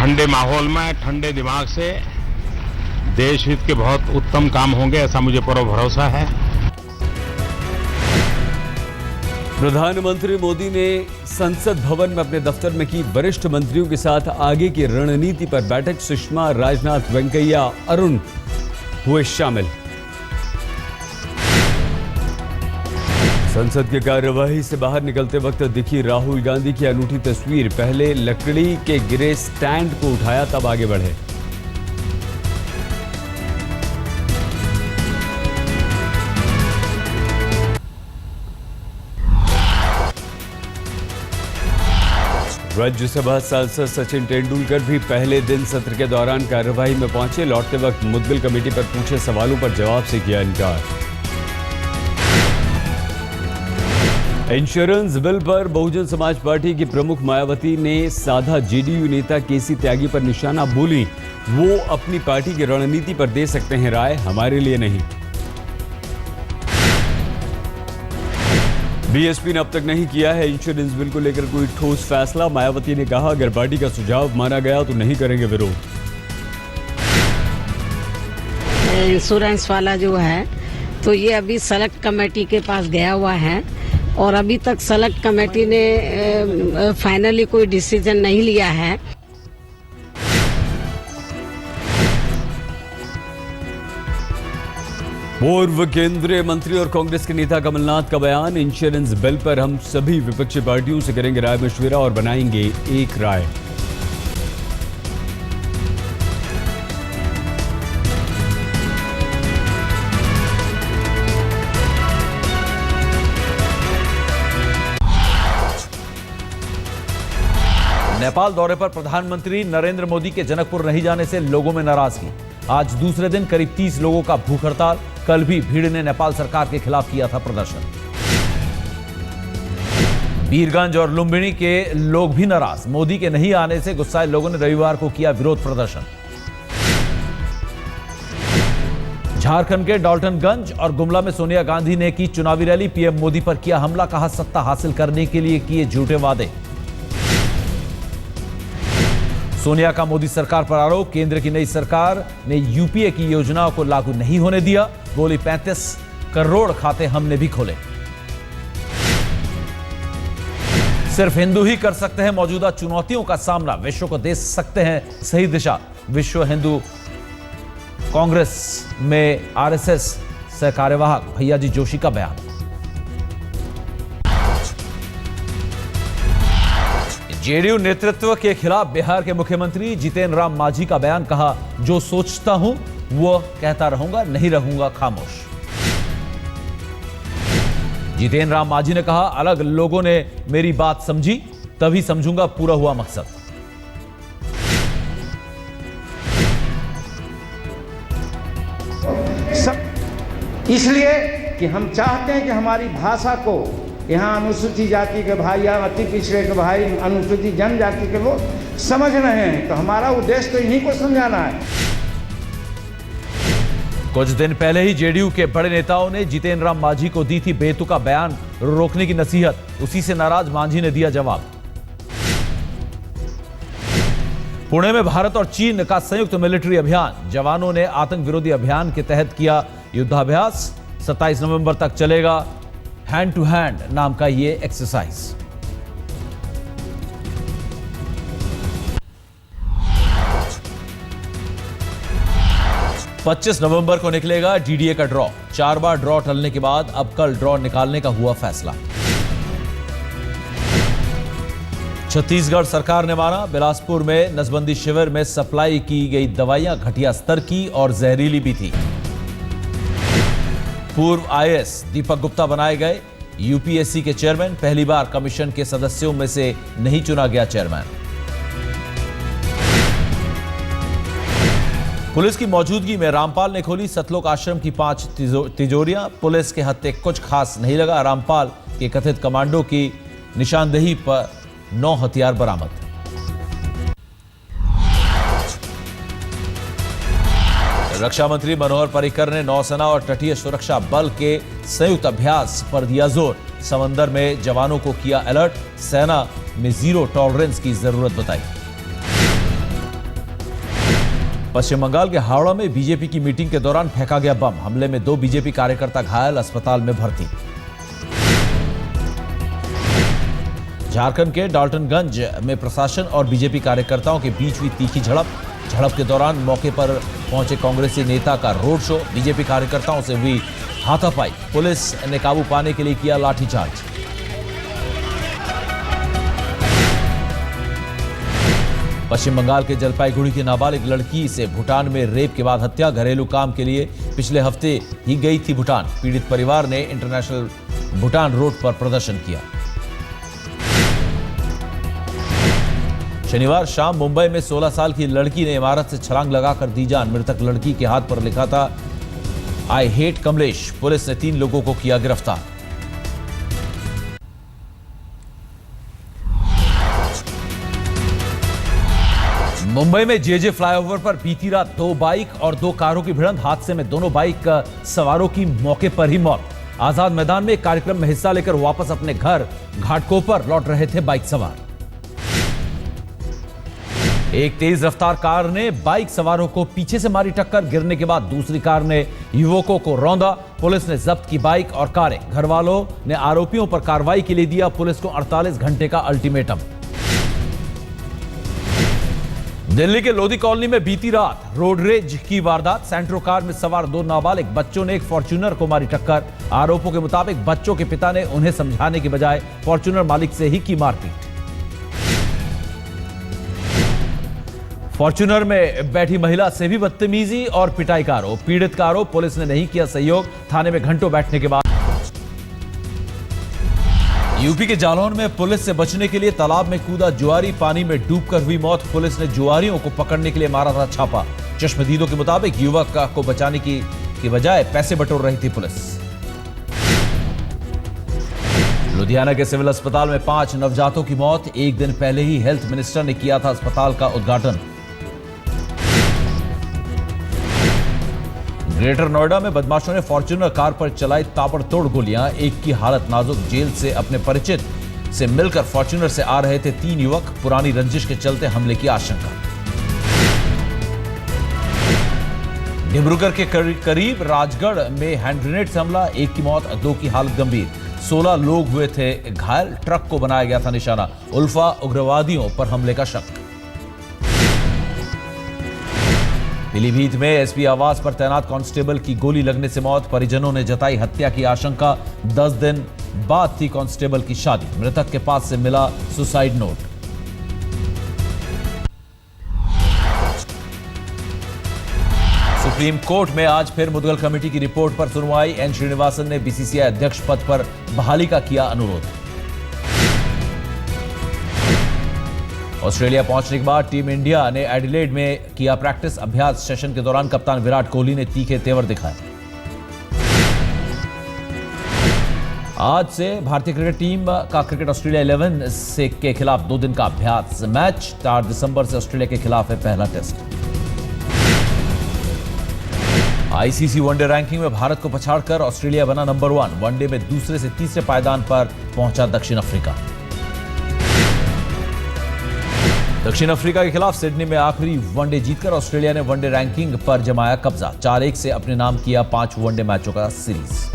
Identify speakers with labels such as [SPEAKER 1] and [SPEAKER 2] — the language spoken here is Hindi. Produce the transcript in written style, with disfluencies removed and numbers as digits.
[SPEAKER 1] ठंडे माहौल में ठंडे दिमाग से देश हित के बहुत उत्तम काम होंगे, ऐसा मुझे पूरा भरोसा है।
[SPEAKER 2] प्रधानमंत्री मोदी ने संसद भवन में अपने दफ्तर में की वरिष्ठ मंत्रियों के साथ आगे की रणनीति पर बैठक। सुषमा, राजनाथ, वेंकैया, अरुण हुए शामिल। संसद की कार्यवाही से बाहर निकलते वक्त दिखी राहुल गांधी की अनूठी तस्वीर। पहले लकड़ी के गिरे स्टैंड को उठाया, तब आगे बढ़े। राज्यसभा सांसद सचिन तेंदुलकर भी पहले दिन सत्र के दौरान कार्यवाही में पहुंचे। लौटते वक्त मुद्दल कमेटी पर पूछे सवालों पर जवाब से किया इनकार। इंश्योरेंस बिल पर बहुजन समाज पार्टी की प्रमुख मायावती ने साधा। जेडीयू नेता केसी त्यागी पर निशाना, बोली वो अपनी पार्टी की रणनीति पर दे सकते हैं राय, हमारे लिए नहीं। बीएसपी ने अब तक नहीं किया है इंश्योरेंस बिल को लेकर कोई ठोस फैसला। मायावती ने कहा अगर पार्टी का सुझाव माना गया तो नहीं करेंगे विरोध।
[SPEAKER 3] इंश्योरेंस वाला जो है तो ये अभी सेलेक्ट कमेटी के पास गया हुआ है और अभी तक सेलेक्ट कमेटी ने फाइनली कोई डिसीजन नहीं लिया है।
[SPEAKER 2] पूर्व केंद्रीय मंत्री और कांग्रेस के नेता कमलनाथ का बयान। इंश्योरेंस बिल पर हम सभी विपक्षी पार्टियों से करेंगे राय मशविरा और बनाएंगे एक राय।
[SPEAKER 4] नेपाल दौरे पर प्रधानमंत्री नरेंद्र मोदी के जनकपुर नहीं जाने से लोगों में नाराजगी। आज दूसरे दिन करीब 30 लोगों का भूख हड़ताल। कल भी भीड़ ने नेपाल सरकार के खिलाफ किया था प्रदर्शन। वीरगंज और लुम्बिनी के लोग भी नाराज। मोदी के नहीं आने से गुस्साए लोगों ने रविवार को किया विरोध प्रदर्शन। झारखंड के डाल्टनगंज और गुमला में सोनिया गांधी ने की चुनावी रैली। पीएम मोदी पर किया हमला, कहा सत्ता हासिल करने के लिए किए झूठे वादे। सोनिया का मोदी सरकार पर आरोप। केंद्र की नई सरकार ने यूपीए की योजनाओं को लागू नहीं होने दिया। बोली 35 करोड़ खाते हमने भी खोले। सिर्फ हिंदू ही कर सकते हैं मौजूदा चुनौतियों का सामना, विश्व को दे सकते हैं सही दिशा। विश्व हिंदू कांग्रेस में आरएसएस सह कार्यवाहक भैयाजी जोशी का बयान। जेडीयू नेतृत्व के खिलाफ बिहार के मुख्यमंत्री जितेन राम मांझी का बयान। कहा जो सोचता हूं वो कहता रहूंगा, नहीं रहूंगा खामोश। जितेन राम मांझी ने कहा अलग लोगों ने मेरी बात समझी, तभी समझूंगा पूरा हुआ मकसद।
[SPEAKER 5] इसलिए कि हम चाहते हैं कि हमारी भाषा को यहाँ अनुसूचित जाति के भाई या अति पिछड़े के भाई, अनुसूचित जनजाति के लोग समझ रहे हैं, तो हमारा उद्देश्य तो इन्हीं को समझाना है।
[SPEAKER 4] कुछ दिन पहले ही जेडीयू के बड़े नेताओं ने जितेन राम मांझी को दी थी बेतुका बयान रोकने की नसीहत। उसी से नाराज मांझी ने दिया जवाब। पुणे में भारत और चीन का संयुक्त मिलिट्री अभियान। जवानों ने आतंक विरोधी अभियान के तहत किया युद्धाभ्यास। 27 नवंबर तक चलेगा हैंड टू हैंड नाम का ये एक्सरसाइज। पच्चीस नवंबर को निकलेगा डीडीए का ड्रॉ। 4 बार ड्रॉ टलने के बाद अब कल ड्रॉ निकालने का हुआ फैसला। छत्तीसगढ़ सरकार ने माना बिलासपुर में नसबंदी शिविर में सप्लाई की गई दवाइयां घटिया स्तर की और जहरीली भी थी। पूर्व आईएएस दीपक गुप्ता बनाए गए यूपीएससी के चेयरमैन। पहली बार कमीशन के सदस्यों में से नहीं चुना गया चेयरमैन। पुलिस की मौजूदगी में रामपाल ने खोली सतलोक आश्रम की 5 तिजोरियां। पुलिस के हत्थे कुछ खास नहीं लगा। रामपाल के कथित कमांडो की निशानदेही पर 9 हथियार बरामद। रक्षा मंत्री मनोहर पर्रिकर ने नौसेना और तटीय सुरक्षा बल के संयुक्त अभ्यास पर दिया जोर। समंदर में जवानों को किया अलर्ट। सेना में जीरो टॉलरेंस की जरूरत बताई। पश्चिम बंगाल के हावड़ा में बीजेपी की मीटिंग के दौरान फेंका गया बम। हमले में 2 बीजेपी कार्यकर्ता घायल, अस्पताल में भर्ती। झारखंड के डाल्टनगंज में प्रशासन और बीजेपी कार्यकर्ताओं के बीच हुई तीखी झड़प के दौरान मौके पर पहुंचे कांग्रेसी नेता का रोड शो। बीजेपी कार्यकर्ताओं से हुई हाथापाई। पुलिस ने काबू पाने के लिए किया लाठीचार्ज। पश्चिम बंगाल के जलपाईगुड़ी की नाबालिग लड़की से भूटान में रेप के बाद हत्या। घरेलू काम के लिए पिछले हफ्ते ही गई थी भूटान। पीड़ित परिवार ने इंटरनेशनल भूटान रोड पर प्रदर्शन किया। शनिवार शाम मुंबई में 16 साल की लड़की ने इमारत से छलांग लगाकर दी जान। मृतक लड़की के हाथ पर लिखा था आई हेट कमलेश। पुलिस ने 3 लोगों को किया गिरफ्तार। मुंबई में जेजे फ्लाईओवर पर बीती रात 2 बाइक और 2 कारों की भिड़ंत। हादसे में दोनों बाइक सवारों की मौके पर ही मौत। आजाद मैदान में एक कार्यक्रम में हिस्सा लेकर वापस अपने घर घाटकोपर लौट रहे थे बाइक सवार। एक तेज रफ्तार कार ने बाइक सवारों को पीछे से मारी टक्कर। गिरने के बाद दूसरी कार ने युवकों को रौंदा। पुलिस ने जब्त की बाइक और कारें। घर वालों ने आरोपियों पर कार्रवाई के लिए दिया पुलिस को 48 घंटे का अल्टीमेटम। दिल्ली के लोधी कॉलोनी में बीती रात रोड रेज की वारदात। सेंट्रो कार में सवार 2 नाबालिग बच्चों ने एक फॉर्च्यूनर को मारी टक्कर। आरोपों के मुताबिक बच्चों के पिता ने उन्हें समझाने के बजाय फॉर्च्यूनर मालिक से ही की मारपीट। फॉर्च्यूनर में बैठी महिला से भी बदतमीजी और पिटाई का आरोप। पीड़ित का आरोप पुलिस ने नहीं किया सहयोग। थाने में घंटों बैठने के बाद यूपी के जालौन में पुलिस से बचने के लिए तालाब में कूदा जुआरी। पानी में डूबकर हुई मौत। पुलिस ने जुआरियों को पकड़ने के लिए मारा था छापा। चश्मदीदों के मुताबिक युवक को बचाने की बजाय पैसे बटोर रही थी पुलिस। लुधियाना के सिविल अस्पताल में 5 नवजातों की मौत। एक दिन पहले ही हेल्थ मिनिस्टर ने किया था अस्पताल का उद्घाटन। ग्रेटर नोएडा में बदमाशों ने फॉर्च्यूनर कार पर चलाई ताबड़तोड़ गोलियां। एक की हालत नाजुक। जेल से अपने परिचित से मिलकर फॉर्च्यूनर से आ रहे थे 3 युवक। पुरानी रंजिश के चलते हमले की आशंका। डिब्रूगढ़ के करीब राजगढ़ में हैंड ग्रेनेड से हमला। 1 की मौत, 2 की हालत गंभीर। 16 लोग हुए थे घायल। ट्रक को बनाया गया था निशाना। उल्फा उग्रवादियों पर हमले का शक। पीलीभीत में एसपी आवास पर तैनात कांस्टेबल की गोली लगने से मौत। परिजनों ने जताई हत्या की आशंका। 10 दिन बाद थी कांस्टेबल की शादी। मृतक के पास से मिला सुसाइड नोट। सुप्रीम कोर्ट में आज फिर मुदगल कमेटी की रिपोर्ट पर सुनवाई। एन श्रीनिवासन ने बीसीसीआई अध्यक्ष पद पर बहाली का किया अनुरोध। ऑस्ट्रेलिया पहुंचने के बाद टीम इंडिया ने एडिलेड में किया प्रैक्टिस। अभ्यास सेशन के दौरान कप्तान विराट कोहली ने तीखे तेवर दिखाए। आज से भारतीय क्रिकेट टीम का क्रिकेट ऑस्ट्रेलिया 11 के खिलाफ 2 दिन का अभ्यास मैच। 4 दिसंबर से ऑस्ट्रेलिया के खिलाफ है पहला टेस्ट। आईसीसी वनडे रैंकिंग में भारत को पछाड़कर ऑस्ट्रेलिया बना नंबर 1। वनडे में दूसरे से तीसरे पायदान पर पहुंचा दक्षिण अफ्रीका। दक्षिण अफ्रीका के खिलाफ सिडनी में आखिरी वनडे जीतकर ऑस्ट्रेलिया ने वनडे रैंकिंग पर जमाया कब्जा। 4-1 से अपने नाम किया 5 वनडे मैचों का सीरीज।